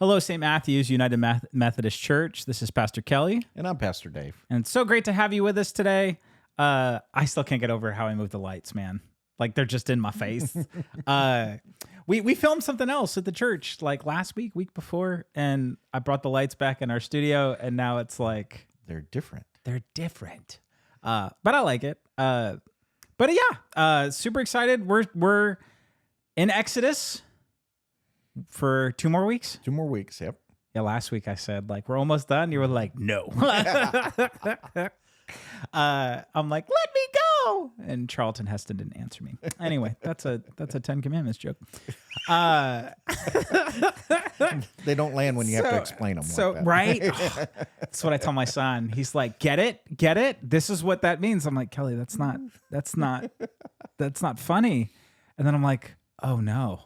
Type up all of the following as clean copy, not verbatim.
Hello, St. Matthew's United Methodist Church. This is Pastor Kelly. And I'm Pastor Dave. And it's so great to have you with us today. I still can't get over how I moved the lights, man. Like they're just in my face. We filmed something else at the church like last week before, and I brought the lights back in our studio, and now it's like They're different. they're different. But I like it. But yeah, super excited. We're in Exodus for 2 more weeks. 2 more weeks, yep. Yeah, last week I said like we're almost done. You were like, no. I'm like, let me go. And Charlton Heston didn't answer me. Anyway, that's a 10 Commandments joke. They don't land when you have to explain them. So like that. right, that's what I tell my son. He's like, get it. This is what that means. I'm like, Kelly, that's not funny. And then I'm like, oh no.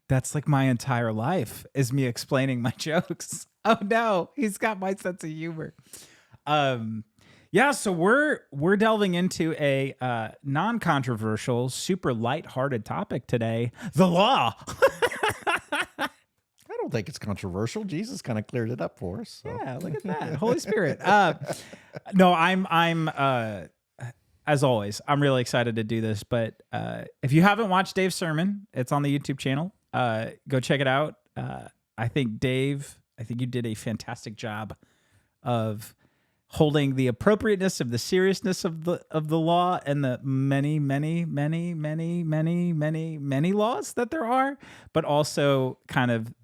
That's like my entire life is me explaining my jokes. Oh no, he's got my sense of humor. Yeah, so we're delving into a non-controversial, super lighthearted topic today: the law. I don't think it's controversial. Jesus kind of cleared it up for us. So. Yeah, look at that, Holy Spirit. No, I'm as always, I'm really excited to do this. But if you haven't watched Dave's sermon, it's on the YouTube channel. Go check it out. I think Dave, you did a fantastic job of holding the appropriateness of the seriousness of the law and the many laws that there are, but also kind of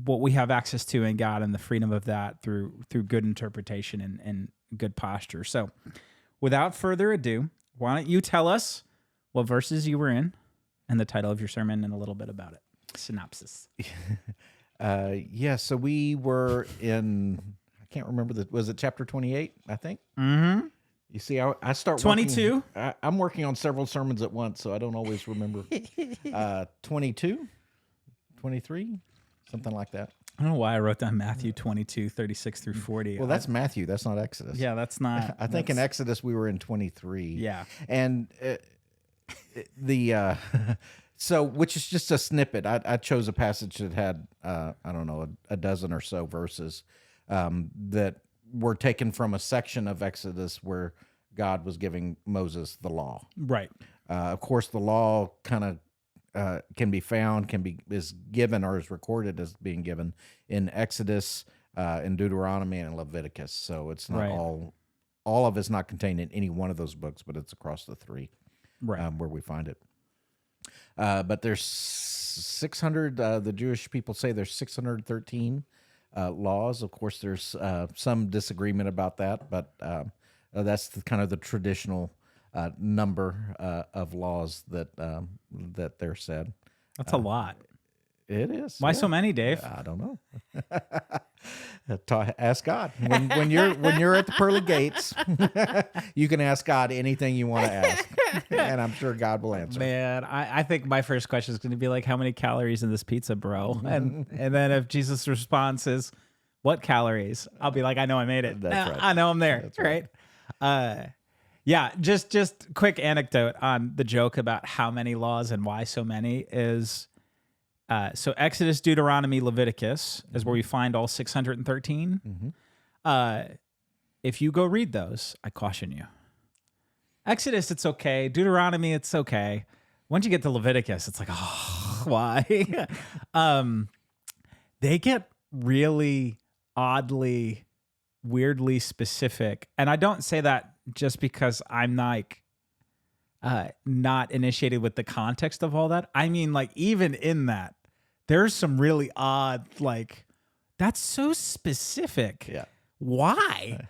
what we have access to in God and the freedom of that through good interpretation and good posture. So without further ado, why don't you tell us what verses you were in and the title of your sermon and a little bit about it. Synopsis. So we were in, I can't remember, was it chapter 28, I think? Mm-hmm. You see, I start 22. I'm working on several sermons at once, so I don't always remember. 22, 23, something like that. I don't know why I wrote down Matthew 22, 36 through 40. Well, that's Matthew. That's not Exodus. Yeah, that's not. I think in Exodus we were in 23. Yeah. And so, which is just a snippet. I chose a passage that had, I don't know, a dozen or so verses that were taken from a section of Exodus where God was giving Moses the law. Right. Of course, the law kind of can be found, is given or is recorded as being given in Exodus, in Deuteronomy, and in Leviticus. So it's not all of it's not contained in any one of those books, but it's across the three. Right. Where we find it. But there's 600, the Jewish people say there's 613 laws. Of course, there's some disagreement about that, but that's kind of the traditional number of laws that they're said. That's a lot. It is. Why so many, Dave? I don't know. Ask God when you're at the pearly gates. You can ask God anything you want to ask, and I'm sure God will answer. Man, I think my first question is going to be like, how many calories in this pizza, bro? And then if Jesus' response is, what calories? I'll be like, I know I made it. That's right. I know I'm there. That's right. Yeah. Just quick anecdote on the joke about how many laws and why so many is. So Exodus, Deuteronomy, Leviticus is where we find all 613. Mm-hmm. If you go read those, I caution you. Exodus, it's okay. Deuteronomy, it's okay. Once you get to Leviticus, it's like, oh, why? They get really oddly, weirdly specific. And I don't say that just because I'm like, not initiated with the context of all that. I mean, like, even in that, there's some really odd, like, that's so specific. Yeah. Why?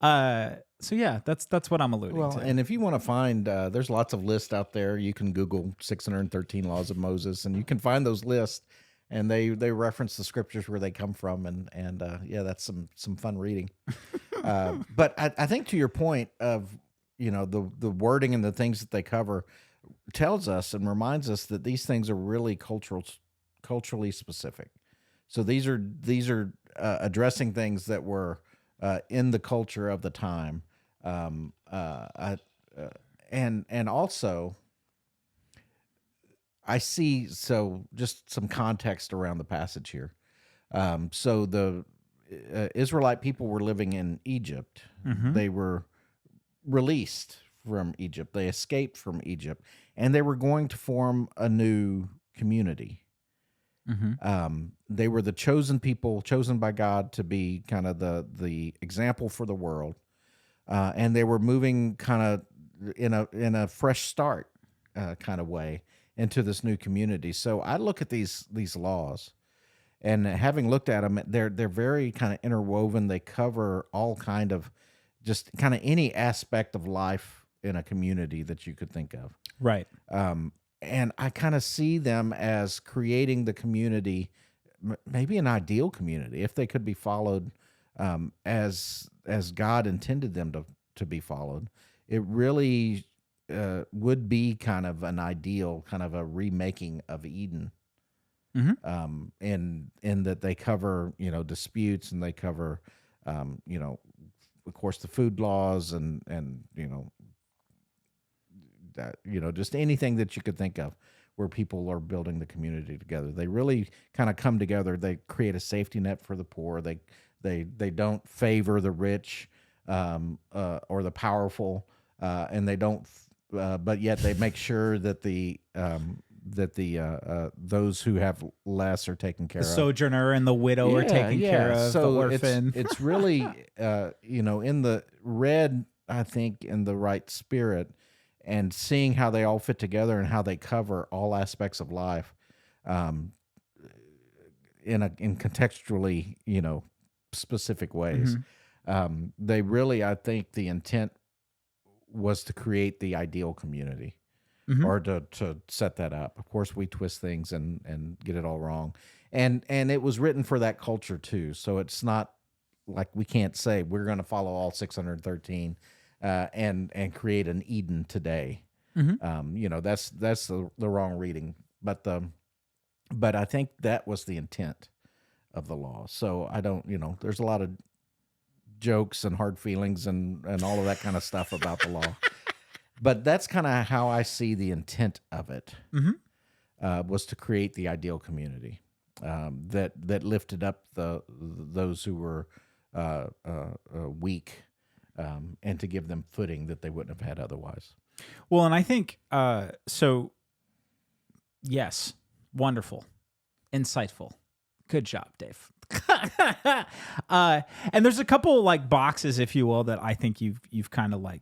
So yeah, that's what I'm alluding to. And if you want to find, there's lots of lists out there. You can Google 613 laws of Moses, and you can find those lists, and they reference the scriptures where they come from, and yeah, that's some fun reading. But I think to your point of, the wording and the things that they cover tells us and reminds us that these things are really culturally specific. So these are addressing things that were in the culture of the time, and also I see. So just some context around the passage here. So the Israelite people were living in Egypt. Mm-hmm. They were released from Egypt. They escaped from Egypt, and they were going to form a new community. Mm-hmm. They were the chosen people, chosen by God to be kind of the example for the world, and they were moving kind of in a fresh start kind of way into this new community. So I look at these laws, and having looked at them, they're very kind of interwoven. They cover all kind of just kind of any aspect of life in a community that you could think of. Right. And I kind of see them as creating the community, maybe an ideal community, if they could be followed as God intended them to be followed. It really would be kind of an ideal, kind of a remaking of Eden. Mm-hmm. In that they cover disputes, and they cover of course the food laws, and that just anything that you could think of where people are building the community together. They really kind of come together. They create a safety net for the poor. They don't favor the rich or the powerful, and they don't but yet they make sure that the those who have less are taken care The of. sojourner and the widow are taken care of. So the orphan. it's really in the red, I think, in the right spirit, and seeing how they all fit together and how they cover all aspects of life, in contextually specific ways. Mm-hmm. They really, I think, the intent was to create the ideal community. Mm-hmm. Or to set that up. Of course, we twist things and get it all wrong, and it was written for that culture too. So it's not like we can't say we're going to follow all 613 and create an Eden today. Mm-hmm. That's the wrong reading. But I think that was the intent of the law. So I don't, there's a lot of jokes and hard feelings and all of that kind of stuff about the law. But that's kind of how I see the intent of it, was to create the ideal community that lifted up those who were weak, and to give them footing that they wouldn't have had otherwise. Well, and I think so. Yes, wonderful, insightful, good job, Dave. And there's a couple like boxes, if you will, that I think you've kind of like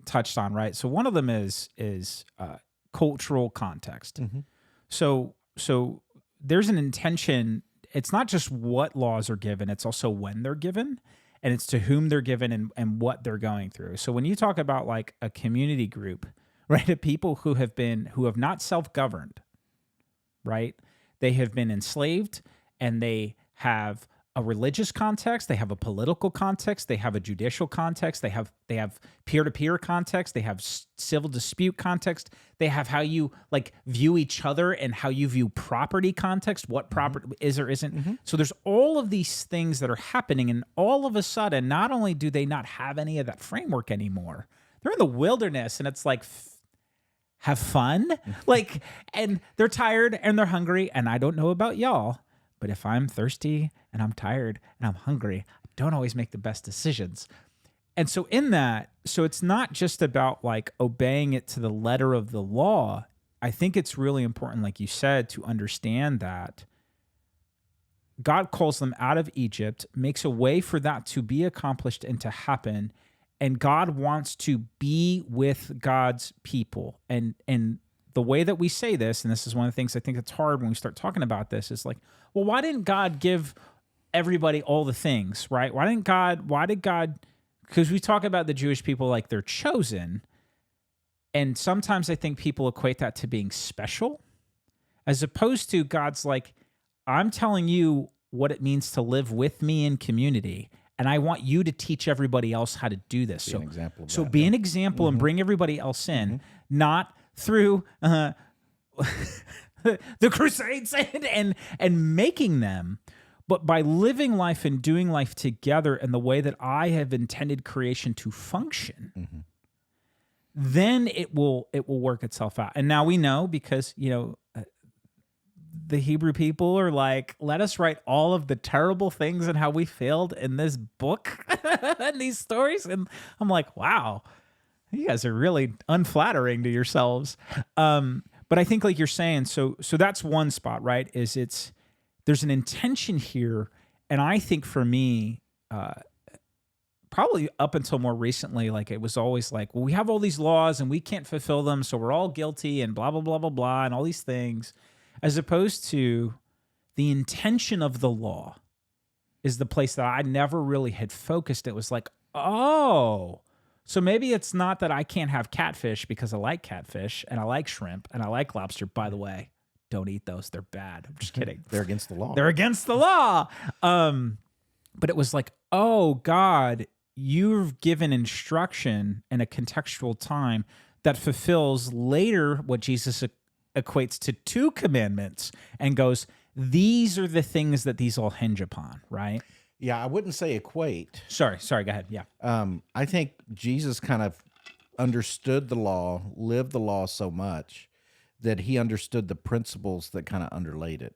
touched on, right? So one of them is cultural context. Mm-hmm. So there's an intention. It's not just what laws are given; it's also when they're given, and it's to whom they're given and what they're going through. So when you talk about like a community group, right, of people who have not self-governed, right? They have been enslaved, and they have a religious context, they have a political context, they have a judicial context, they have peer-to-peer context, they have civil dispute context, they have how you like view each other and how you view property context, what property is or isn't. Mm-hmm. So there's all of these things that are happening, and all of a sudden, not only do they not have any of that framework anymore, they're in the wilderness, and it's like have fun, like, and they're tired and they're hungry, and I don't know about y'all, but if I'm thirsty and I'm tired and I'm hungry, I don't always make the best decisions. And so in that, so it's not just about like obeying it to the letter of the law. I think it's really important, like you said, to understand that God calls them out of Egypt, makes a way for that to be accomplished and to happen. And God wants to be with God's people. And the way that we say this, and this is one of the things I think that's hard when we start talking about this, is like, well, why didn't God give everybody all the things, right? Why did God, because we talk about the Jewish people like they're chosen. And sometimes I think people equate that to being special, as opposed to God's like, I'm telling you what it means to live with me in community. And I want you to teach everybody else how to do this. Be an example of so that, be an example and bring everybody else in, not through the Crusades and making them, but by living life and doing life together in the way that I have intended creation to function. Then it will work itself out. And now we know, because the Hebrew people are like, let us write all of the terrible things and how we failed in this book and these stories. And I'm like, wow, you guys are really unflattering to yourselves. But I think like you're saying, so that's one spot, right? There's an intention here. And I think for me, probably up until more recently, like it was always like, well, we have all these laws and we can't fulfill them, so we're all guilty and blah, blah, blah, blah, blah, and all these things, as opposed to the intention of the law is the place that I never really had focused. It was like, oh, so maybe it's not that I can't have catfish because I like catfish and I like shrimp and I like lobster. By the way, don't eat those. They're bad. I'm just kidding. They're against the law. They're against the law. But it was like, oh, God, you've given instruction in a contextual time that fulfills later what Jesus equates to 2 commandments and goes, these are the things that these all hinge upon, right? Yeah, I wouldn't say equate. Sorry, go ahead. Yeah. I think Jesus kind of understood the law, lived the law so much that he understood the principles that kind of underlaid it.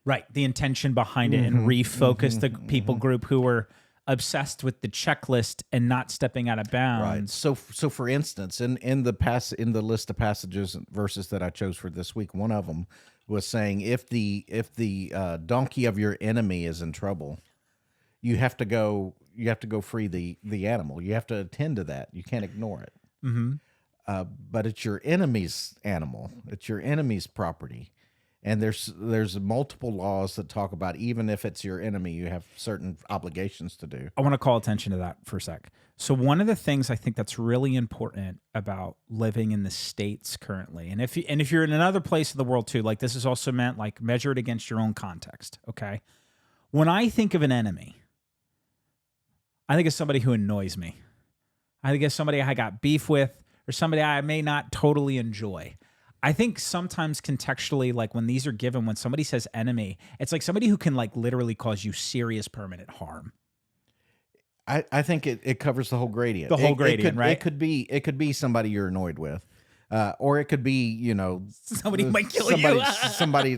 Right. The intention behind it and refocused the people group who were obsessed with the checklist and not stepping out of bounds. Right. So for instance, in the list of passages and verses that I chose for this week, one of them was saying if the donkey of your enemy is in trouble, you have to go free the animal. You have to attend to that. You can't ignore it. But it's your enemy's animal. It's your enemy's property. And there's multiple laws that talk about even if it's your enemy, you have certain obligations to do. I want to call attention to that for a sec. So one of the things I think that's really important about living in the States currently, and if you're in another place in the world too, like this is also meant like measure it against your own context. Okay. When I think of an enemy, I think of somebody who annoys me. I think of somebody I got beef with or somebody I may not totally enjoy. I think sometimes contextually, like when these are given, when somebody says enemy, it's like somebody who can like literally cause you serious permanent harm. I think it covers the whole gradient. The whole gradient, right? It could be somebody you're annoyed with, or it could be somebody might kill you.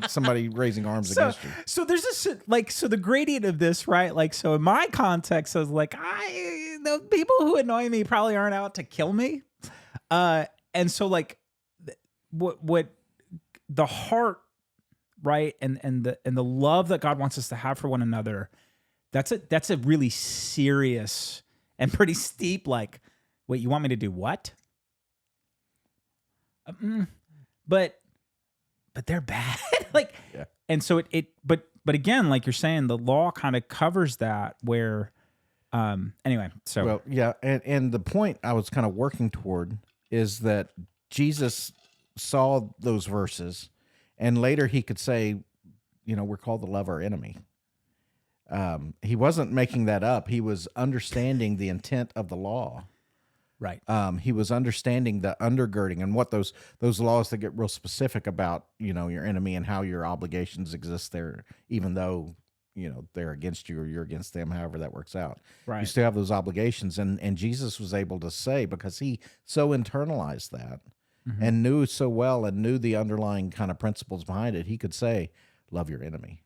somebody raising arms against you. So there's this so the gradient of this, right? Like so in my context, I was like, the people who annoy me probably aren't out to kill me, and so like. What the heart, right, and the love that God wants us to have for one another, that's a really serious and pretty steep. Like, wait, you want me to do what? But they're bad. Like, yeah. And so but again, like you're saying, the law kind of covers that. Where, anyway, so well, yeah, and the point I was kind of working toward is that Jesus saw those verses, and later he could say, we're called to love our enemy. He wasn't making that up. He was understanding the intent of the law. Right. He was understanding the undergirding and what those laws that get real specific about, your enemy and how your obligations exist there, even though, they're against you or you're against them, however that works out. Right. You still have those obligations. And Jesus was able to say, because he so internalized that, and knew so well and knew the underlying kind of principles behind it, he could say, love your enemy.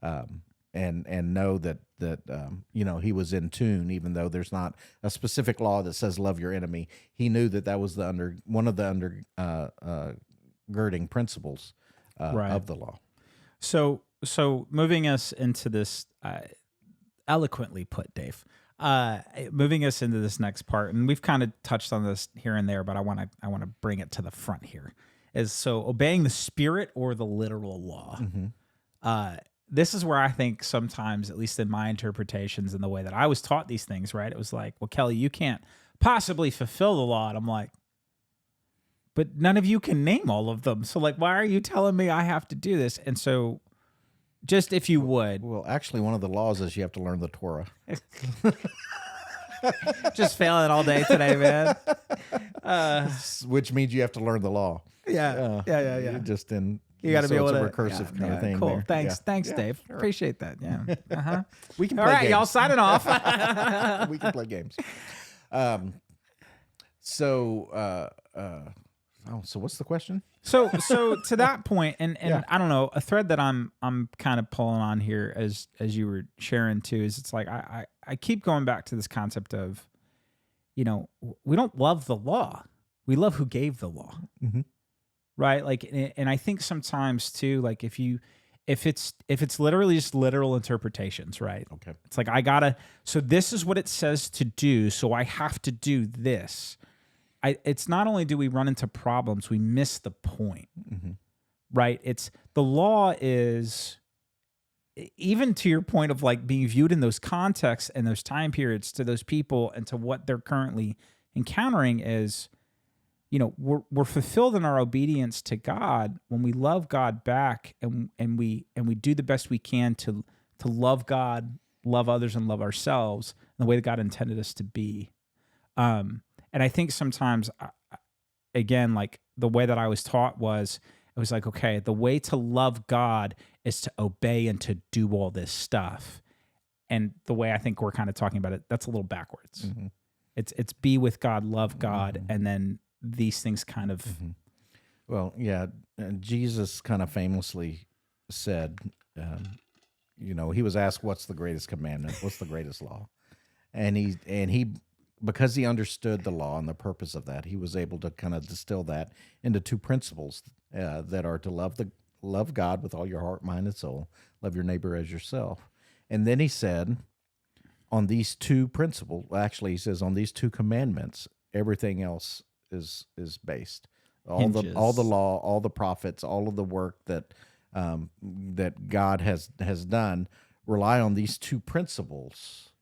And know that he was in tune, even though there's not a specific law that says love your enemy. He knew that was one of the undergirding principles of the law. So moving us into this, eloquently put, Dave. Moving us into this next part, and we've kind of touched on this here and there, but I want to bring it to the front here. Is so obeying the spirit or the literal law. This is where I think sometimes, at least in my interpretations and the way that I was taught these things, right? It was like, well, Kelly, you can't possibly fulfill the law. And I'm like, but none of you can name all of them. So like, why are you telling me I have to do this? And so just if you would. Well, actually, one of the laws is you have to learn the Torah. Just failing all day today, man. Which means you have to learn the law. Yeah. Just in... You got to be able to recursive kind of thing. Cool. There. Thanks, Dave. Sure. Appreciate that. Yeah. We can. Play All right, games. y'all signing off. We can play games. Oh, so what's the question? So to that point, and Yeah. I don't know, a thread that I'm kind of pulling on here as you were sharing too is it's like I keep going back to this concept of, we don't love the law, we love who gave the law, Mhm. right? Like, and I think sometimes too, like if it's literally just literal interpretations, right? Okay. It's like so this is what it says to do, so I have to do this. It's not only do we run into problems, we miss the point, Mhm. right? It's the law is, even to your point of like being viewed in those contexts and those time periods to those people and to what they're currently encountering is, we're fulfilled in our obedience to God when we love God back and we do the best we can to love God, love others, and love ourselves in the way that God intended us to be. And I think sometimes, again, like the way that I was taught was, it was like, okay, the way to love God is to obey and to do all this stuff. And the way I think we're kind of talking about it, that's a little backwards. Mhm. It's be with God, love God, Mhm. and then these things kind of, Mhm. Well, yeah, Jesus kind of famously said, he was asked, "What's the greatest commandment? What's the greatest law?" And he, because he understood the law and the purpose of that, he was able to kind of distill that into two principles that are to love God with all your heart, mind, and soul, love your neighbor as yourself. And then he said, on these two principles, actually, he says on these two commandments, everything else is based. All the hinges. law, all the prophets, all of the work that God has done rely on these two principles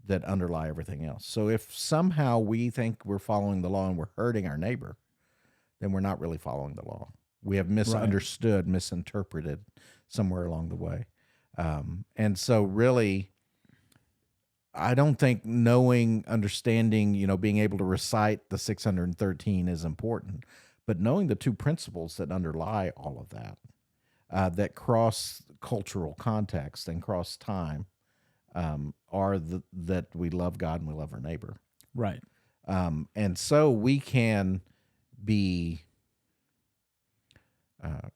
that underlie everything else. So if somehow we think we're following the law and we're hurting our neighbor, then we're not really following the law. We have misunderstood, misinterpreted somewhere along the way. And so really, I don't think knowing, understanding, being able to recite the 613 is important, but knowing the two principles that underlie all of that, that cross cultural context and cross time, are that we love God and we love our neighbor. Right. And so we can be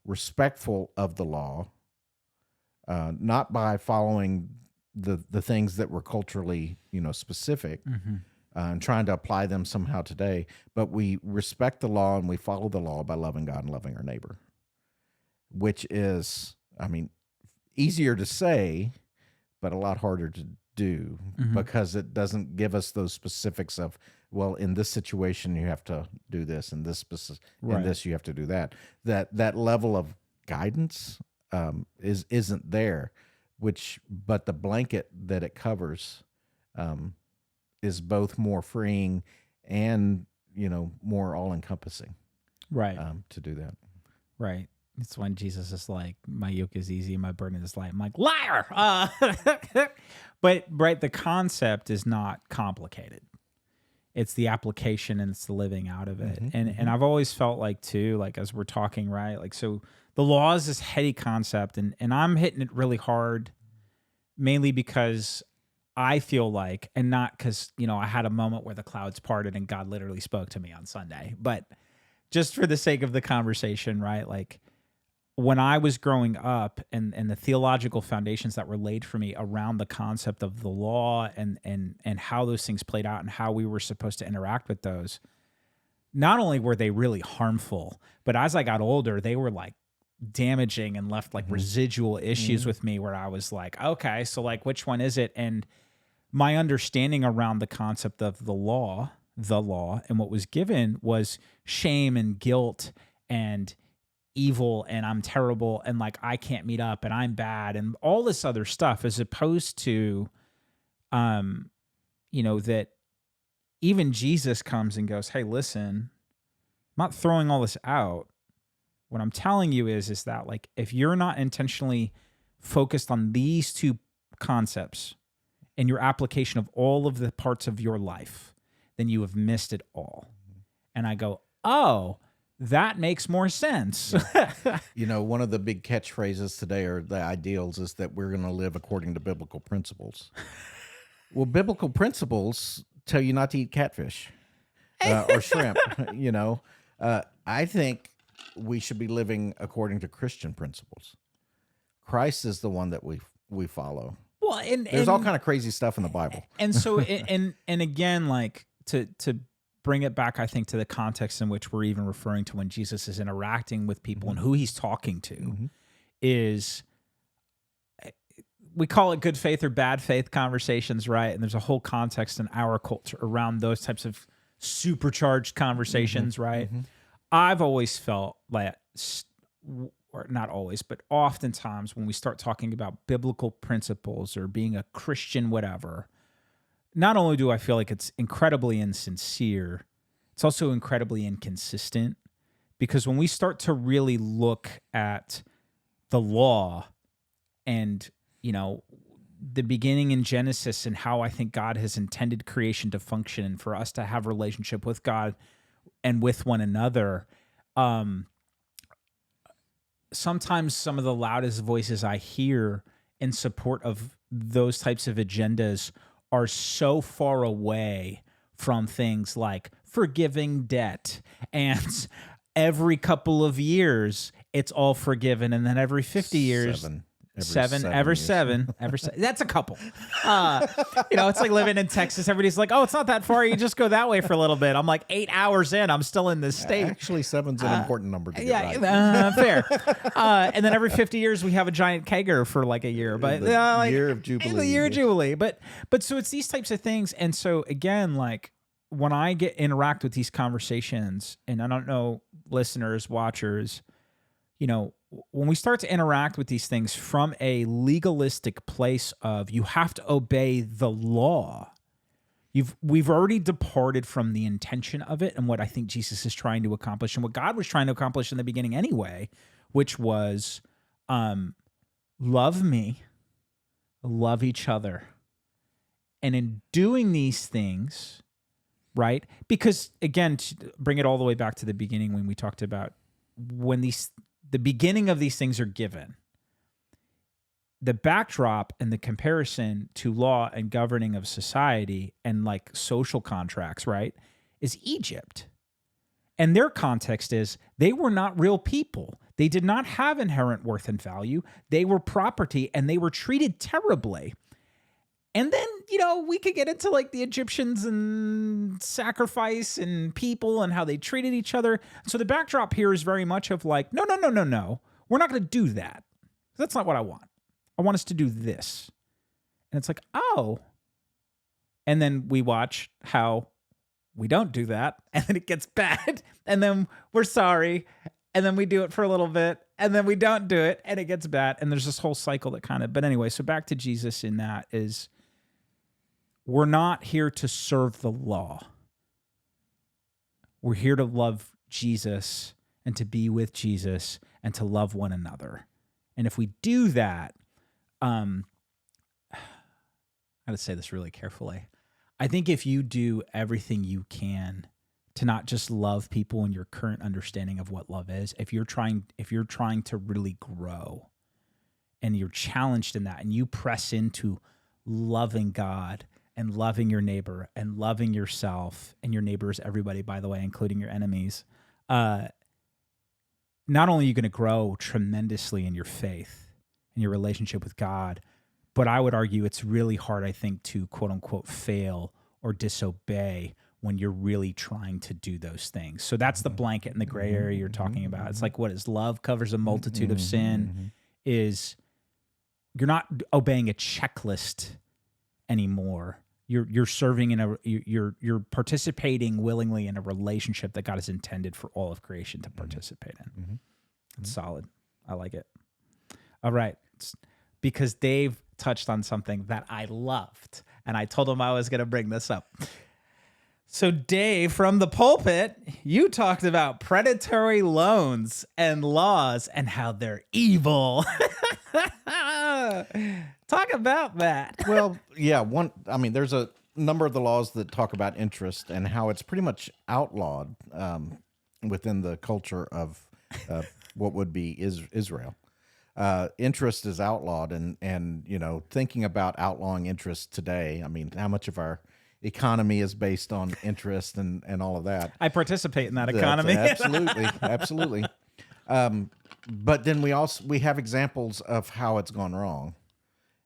respectful of the law, not by following the things that were culturally, specific, and trying to apply them somehow today, but we respect the law and we follow the law by loving God and loving our neighbor, which is, easier to say, but a lot harder to do because it doesn't give us those specifics of, well, in this situation you have to do this, in this in this you have to do that. That level of guidance isn't there, but the blanket that it covers is both more freeing and more all encompassing. Right. To do that. Right. It's when Jesus is like, my yoke is easy, my burden is light. I'm like, liar. But right, the concept is not complicated. It's the application and it's the living out of it. And I've always felt like too, like as we're talking, right? Like, so the law is this heady concept and I'm hitting it really hard, mainly because I feel like, and not because, I had a moment where the clouds parted and God literally spoke to me on Sunday, but just for the sake of the conversation, right? Like, when I was growing up and the theological foundations that were laid for me around the concept of the law and how those things played out and how we were supposed to interact with those, not only were they really harmful, but as I got older, they were like damaging and left like residual issues with me where I was like, okay, so like, which one is it? And my understanding around the concept of the law and what was given was shame and guilt and evil and I'm terrible and like I can't meet up and I'm bad and all this other stuff, as opposed to that even Jesus comes and goes, hey, listen, I'm not throwing all this out. What I'm telling you is that like, if you're not intentionally focused on these two concepts and your application of all of the parts of your life, then you have missed it all. And I go, oh, that makes more sense. One of the big catchphrases today, or the ideals, is that we're going to live according to biblical principles. Well, biblical principles tell you not to eat catfish or shrimp, I think we should be living according to Christian principles. Christ is the one that we follow. Well, There's all kind of crazy stuff in the Bible. And so, and again, like to bring it back, I think, to the context in which we're even referring to when Jesus is interacting with people and who he's talking to is, we call it good faith or bad faith conversations, right? And there's a whole context in our culture around those types of supercharged conversations, right? I've always felt like, or not always, but oftentimes when we start talking about biblical principles or being a Christian, whatever, not only do I feel like it's incredibly insincere, it's also incredibly inconsistent, because when we start to really look at the law and, you know, the beginning in Genesis and how I think God has intended creation to function and for us to have a relationship with God and with one another, sometimes some of the loudest voices I hear in support of those types of agendas are so far away from things like forgiving debt and every couple of years it's all forgiven, and then every 50 years every seven. That's a couple. You know, it's like living in Texas. Everybody's like, "Oh, it's not that far. You just go that way for a little bit." I'm like 8 hours in. I'm still in this state. Actually, 7's an important number to get right. Fair. And then every 50 years we have a giant kegger for like a year, but the year of Jubilee. The year of Jubilee. But so it's these types of things, and so again, like when I interact with these conversations, and I don't know, listeners, watchers, you know, when we start to interact with these things from a legalistic place of you have to obey the law, we've already departed from the intention of it and what I think Jesus is trying to accomplish and what God was trying to accomplish in the beginning anyway, which was love me, love each other. And in doing these things, right? Because again, to bring it all the way back to the beginning when we talked about when the beginning of these things are given, the backdrop and the comparison to law and governing of society and like social contracts, right, is Egypt. And their context is they were not real people. They did not have inherent worth and value. They were property and they were treated terribly. And then, you know, we could get into like the Egyptians and sacrifice and people and how they treated each other. So the backdrop here is very much of like, no. We're not going to do that. That's not what I want. I want us to do this. And it's like, oh. And then we watch how we don't do that. And then it gets bad. And then we're sorry. And then we do it for a little bit. And then we don't do it. And it gets bad. And there's this whole cycle that kind of, but anyway, so back to Jesus in that is, we're not here to serve the law. We're here to love Jesus and to be with Jesus and to love one another. And if we do that, I gotta say this really carefully. I think if you do everything you can to not just love people in your current understanding of what love is, if you're trying to really grow and you're challenged in that and you press into loving God and loving your neighbor and loving yourself, and your neighbor is everybody, by the way, including your enemies, not only are you going to grow tremendously in your faith and your relationship with God, but I would argue it's really hard, I think, to quote unquote fail or disobey when you're really trying to do those things. So that's the blanket and the gray area you're talking about. It's like, what is love covers a multitude of sin, is you're not obeying a checklist anymore. You're serving in you're participating willingly in a relationship that God has intended for all of creation to participate in. It's solid. I like it. All right. Because Dave touched on something that I loved, and I told him I was going to bring this up. So Dave, from the pulpit, you talked about predatory loans and laws and how they're evil. Talk about that. Well, yeah, there's a number of the laws that talk about interest and how it's pretty much outlawed within the culture of what would be Israel. Interest is outlawed, and you know, thinking about outlawing interest today, I mean, how much of our economy is based on interest and all of that. I participate in that That's economy. absolutely, absolutely. But then we have examples of how it's gone wrong,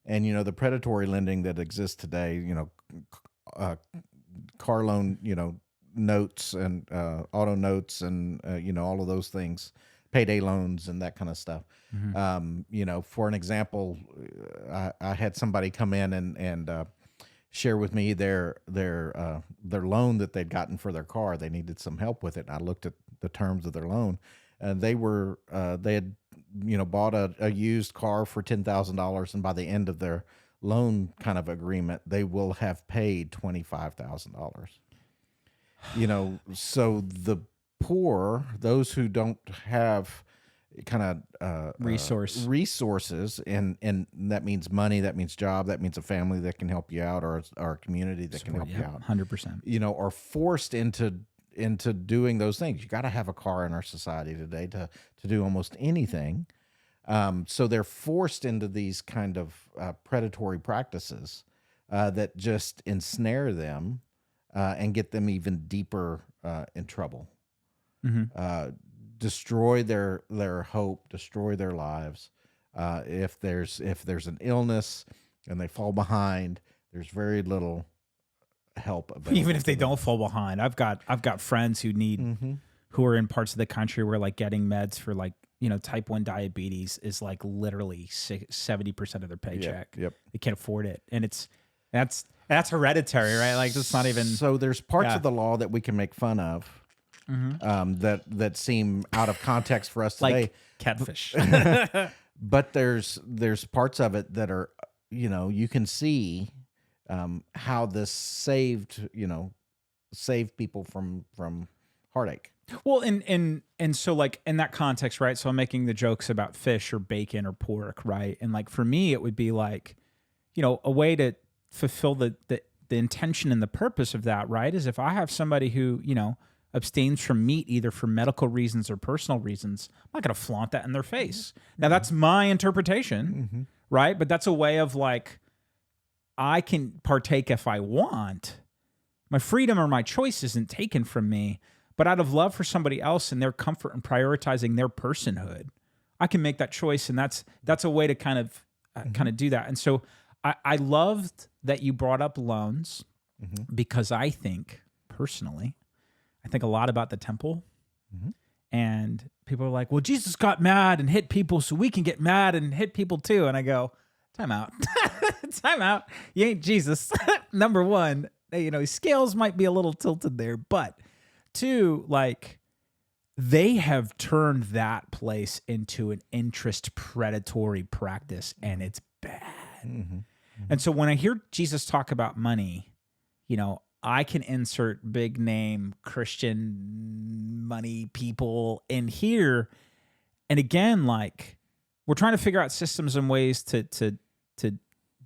and the predatory lending that exists today. Car loan, notes and auto notes and all of those things, payday loans and that kind of stuff. For an example, I had somebody come in and share with me their loan that they'd gotten for their car. They needed some help with it. I looked at the terms of their loan, and they had bought a used car for $10,000, and by the end of their loan kind of agreement, they will have paid $25,000. So the poor, those who don't have kind of resources, and that means money, that means job, that means a family that can help you out, or a community that can help you out. 100%. Are forced into doing those things. You got to have a car in our society today to do almost anything. So they're forced into these kind of predatory practices that just ensnare them and get them even deeper in trouble. Destroy their hope, destroy their lives. If there's an illness and they fall behind, there's very little help available. Even if they don't fall behind, I've got friends who need who are in parts of the country where like getting meds for like type 1 diabetes is like literally 70% of their paycheck. Yep. They can't afford it, and that's hereditary, right? Like it's not even. So there's parts of the law that we can make fun of. That seem out of context for us today, like catfish. But there's parts of it that are, you can see how this saved people from heartache. Well, and so like in that context, right? So I'm making the jokes about fish or bacon or pork, right? And like for me, it would be like, a way to fulfill the intention and the purpose of that, right? Is if I have somebody who, abstains from meat either for medical reasons or personal reasons, I'm not going to flaunt that in their face. Now that's my interpretation, right? But that's a way of like, I can partake if I want. My freedom or my choice isn't taken from me, but out of love for somebody else and their comfort and prioritizing their personhood, I can make that choice. And that's a way to kind of do that. And so I loved that you brought up loans because I think personally, I think a lot about the temple, and people are like, well, Jesus got mad and hit people, so we can get mad and hit people too. And I go, time out. Time out. You ain't Jesus. Number one, scales might be a little tilted there, but two, like they have turned that place into an interest predatory practice, and it's bad. And so when I hear Jesus talk about money, I can insert big name Christian money people in here. And again, like we're trying to figure out systems and ways to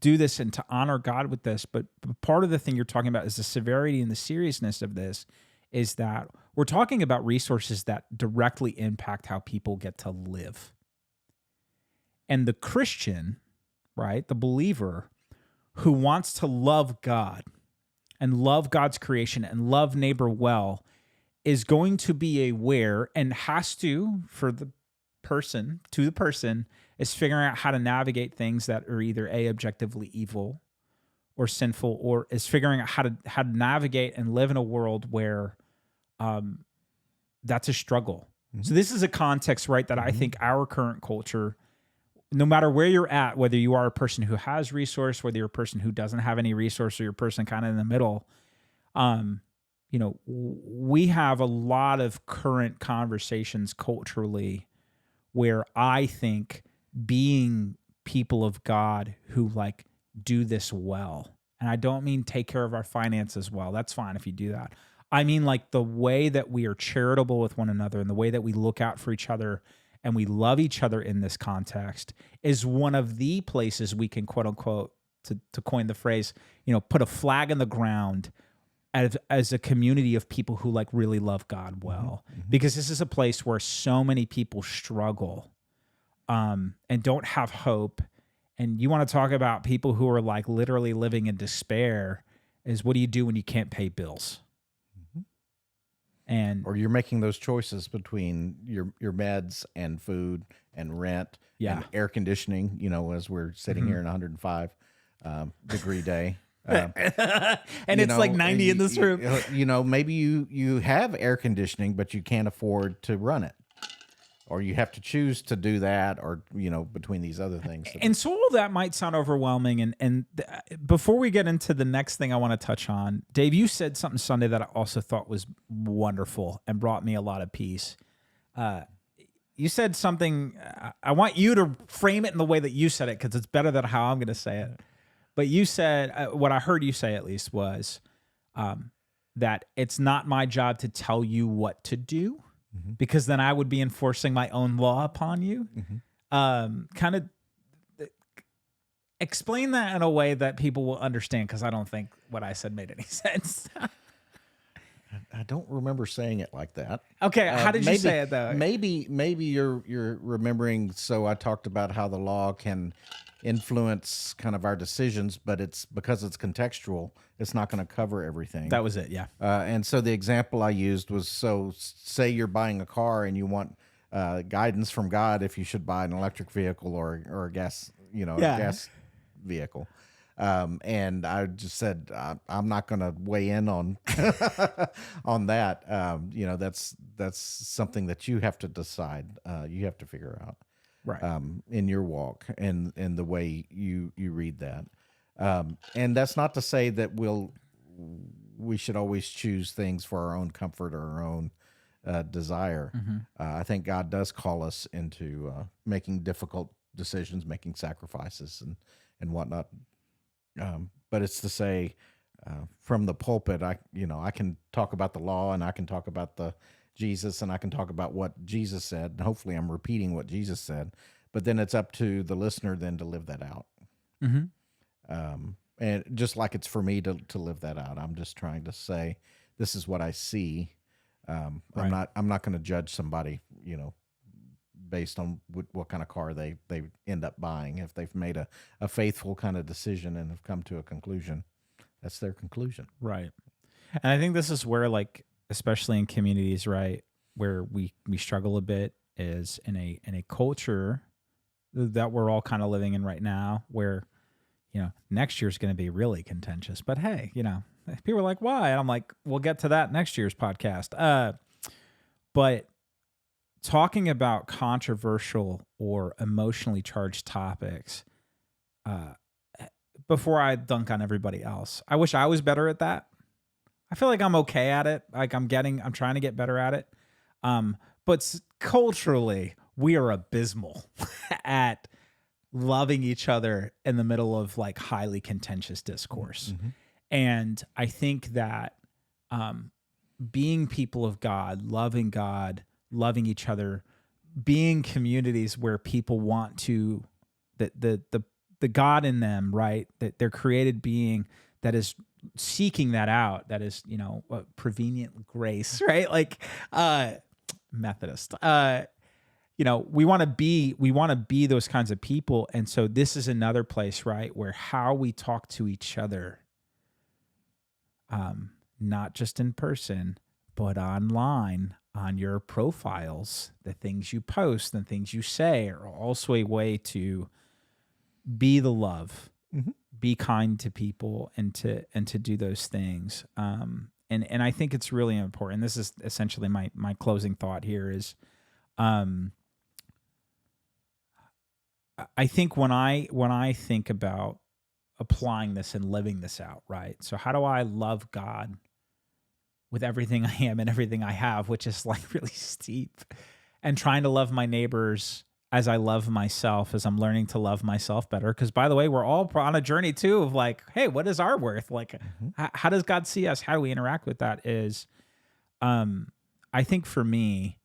do this and to honor God with this. But part of the thing you're talking about is the severity and the seriousness of this is that we're talking about resources that directly impact how people get to live. And the Christian, right, the believer who wants to love God and love God's creation and love neighbor well is going to be aware and has to, for the person, is figuring out how to navigate things that are either objectively evil or sinful, or is figuring out how to navigate and live in a world where that's a struggle. So this is a context, right, that I think our current culture, no matter where you're at, whether you are a person who has resource, whether you're a person who doesn't have any resource, or you're a person kind of in the middle, we have a lot of current conversations culturally where I think being people of God who like do this well, and I don't mean take care of our finances well. That's fine if you do that. I mean like the way that we are charitable with one another and the way that we look out for each other and we love each other in this context is one of the places we can, quote unquote, to coin the phrase, put a flag in the ground as a community of people who like really love God well. Because this is a place where so many people struggle and don't have hope. And you want to talk about people who are like literally living in despair is what do you do when you can't pay bills? And Or you're making those choices between your meds and food and rent and air conditioning, you know, as we're sitting here in 105 degree day. and it's like 90 in this room. You know, maybe you have air conditioning, but you can't afford to run it. Or you have to choose to do that, or, you know, between these other things. And so all that might sound overwhelming. And before we get into the next thing I want to touch on, Dave, you said something Sunday that I also thought was wonderful and brought me a lot of peace. You said something, I want you to frame it in the way that you said it, because it's better than how I'm going to say it. But you said, what I heard you say at least was that it's not my job to tell you what to do, because then I would be enforcing my own law upon you. Kind of explain that in a way that people will understand, because I don't think what I said made any sense. I don't remember saying it like that. Okay, how did you say it though? Maybe you're remembering. So I talked about how the law can influence kind of our decisions, but it's because it's contextual. It's not going to cover everything. That was it, yeah. And so the example I used was, so say you're buying a car and you want guidance from God if you should buy an electric vehicle or a gas, gas vehicle. And I just said, I'm not going to weigh in on on that. That's something that you have to decide. You have to figure out, right? In your walk and the way you read that. And that's not to say that we should always choose things for our own comfort or our own desire. I think God does call us into making difficult decisions, making sacrifices and whatnot. But it's to say, from the pulpit, I can talk about the law, and I can talk about the Jesus, and I can talk about what Jesus said. And hopefully I'm repeating what Jesus said, but then it's up to the listener then to live that out. And just like it's for me to live that out, I'm just trying to say, this is what I see. Right. I'm not going to judge somebody, based on what kind of car they end up buying. If they've made a faithful kind of decision and have come to a conclusion, that's their conclusion. Right. And I think this is where, like, especially in communities, right, where we struggle a bit, is in a culture that we're all kind of living in right now, where, next year's going to be really contentious. But hey, people are like, why? And I'm like, we'll get to that next year's podcast. But talking about controversial or emotionally charged topics, before I dunk on everybody else, I wish I was better at that. I feel like I'm okay at it. Like I'm trying to get better at it. But culturally, we are abysmal at loving each other in the middle of like highly contentious discourse. And I think that being people of God, loving each other, being communities where people want to, the God in them, right? That they're created being that is seeking that out, that is, prevenient grace, right? Like Methodist. We want to be those kinds of people. And so this is another place, right, where how we talk to each other, not just in person, but online, on your profiles, the things you post and things you say are also a way to be the love, be kind to people, and to do those things. And I think it's really important. This is essentially my closing thought here is, I think when I think about applying this and living this out, right? So how do I love God with everything I am and everything I have, which is like really steep, and trying to love my neighbors as I love myself, as I'm learning to love myself better? Because by the way, we're all on a journey too of like, hey, what is our worth? Like, how does God see us? How do we interact with that? Is, I think for me,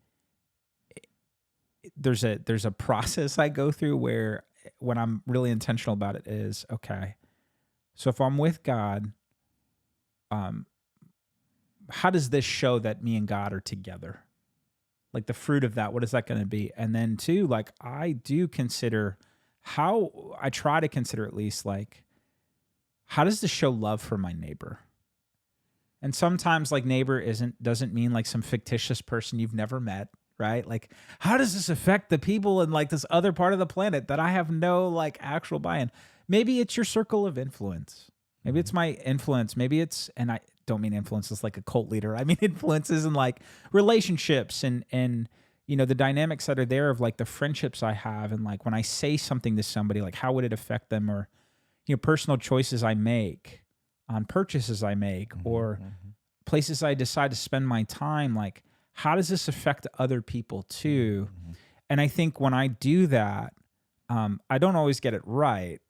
there's a process I go through where, when I'm really intentional about it, is, okay, so if I'm with God, how does this show that me and God are together? Like the fruit of that, what is that going to be? And then two, like I try to consider at least, like, how does this show love for my neighbor? And sometimes like neighbor doesn't mean like some fictitious person you've never met, right? Like, how does this affect the people in like this other part of the planet that I have no like actual buy-in? Maybe it's your circle of influence. Maybe it's my influence. Maybe it's, and I don't mean influence as like a cult leader. I mean influences in like relationships and you know, the dynamics that are there of like the friendships I have, and like when I say something to somebody, like how would it affect them, or you know, personal choices I make on purchases I make, or places I decide to spend my time. Like, how does this affect other people too? And I think when I do that, I don't always get it right.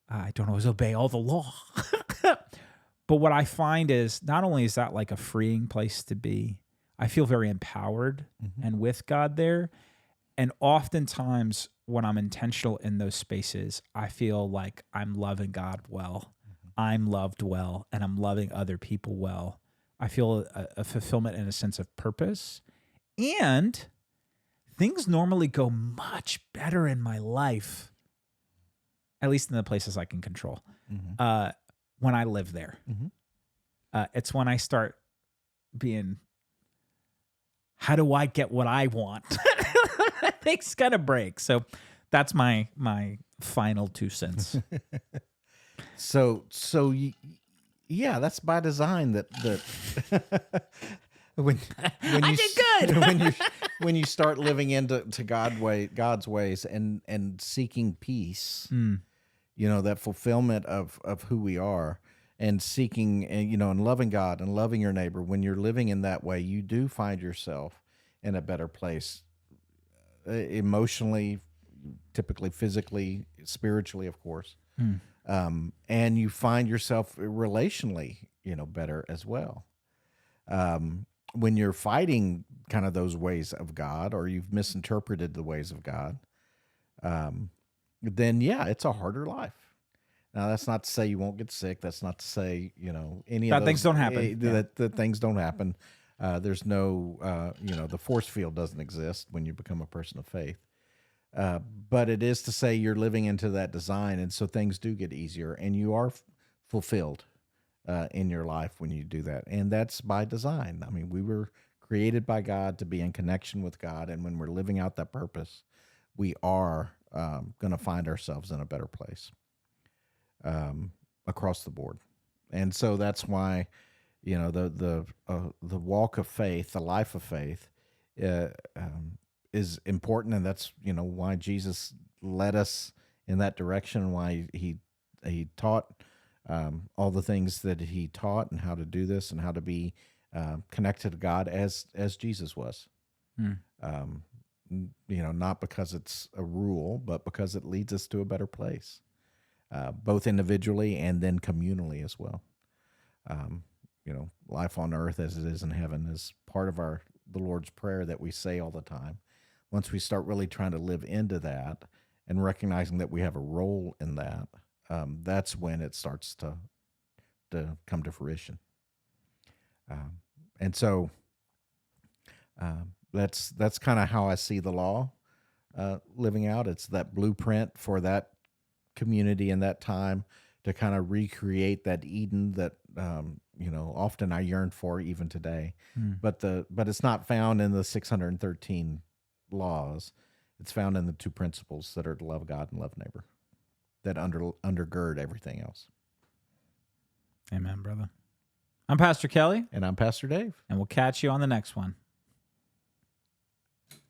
I don't always obey all the law. But what I find is not only is that like a freeing place to be, I feel very empowered and with God there. And oftentimes when I'm intentional in those spaces, I feel like I'm loving God well. I'm loved well, and I'm loving other people well. I feel a fulfillment and a sense of purpose. And things normally go much better in my life, at least in the places I can control, when I live there. It's when I start being, how do I get what I want? Things kind of break. So that's my final 2 cents. Yeah, that's by design. That when I you did good. when you start living into God's ways and seeking peace, you know, that fulfillment of who we are, and seeking, and you know, and loving God and loving your neighbor. When you're living in that way, you do find yourself in a better place, emotionally, typically physically, spiritually, of course. And you find yourself relationally, you know, better as well. When you're fighting kind of those ways of God, or you've misinterpreted the ways of God, then yeah, it's a harder life. Now, that's not to say you won't get sick. That's not to say, you know, any of That those things don't happen. that things don't happen. There's no, you know, the force field doesn't exist when you become a person of faith. But it is to say you're living into that design, and so things do get easier, and you are fulfilled in your life when you do that, and that's by design. I mean, we were created by God to be in connection with God, and when we're living out that purpose, we are going to find ourselves in a better place across the board. And so that's why, you know, the walk of faith, the life of faith, is important, and that's, you know, why Jesus led us in that direction, and why he taught all the things that he taught, and how to do this, and how to be connected to God as Jesus was. You know, not because it's a rule, but because it leads us to a better place, both individually and then communally as well. You know, life on earth as it is in heaven is part of the Lord's Prayer that we say all the time. Once we start really trying to live into that and recognizing that we have a role in that, that's when it starts to come to fruition. And so that's kind of how I see the law living out. It's that blueprint for that community in that time to kind of recreate that Eden that you know, often I yearn for even today. But it's not found in the 613 laws. It's found in the 2 principles that are to love God and love neighbor, that undergird everything else. Amen, brother. I'm Pastor Kelly. And I'm Pastor Dave. And we'll catch you on the next one.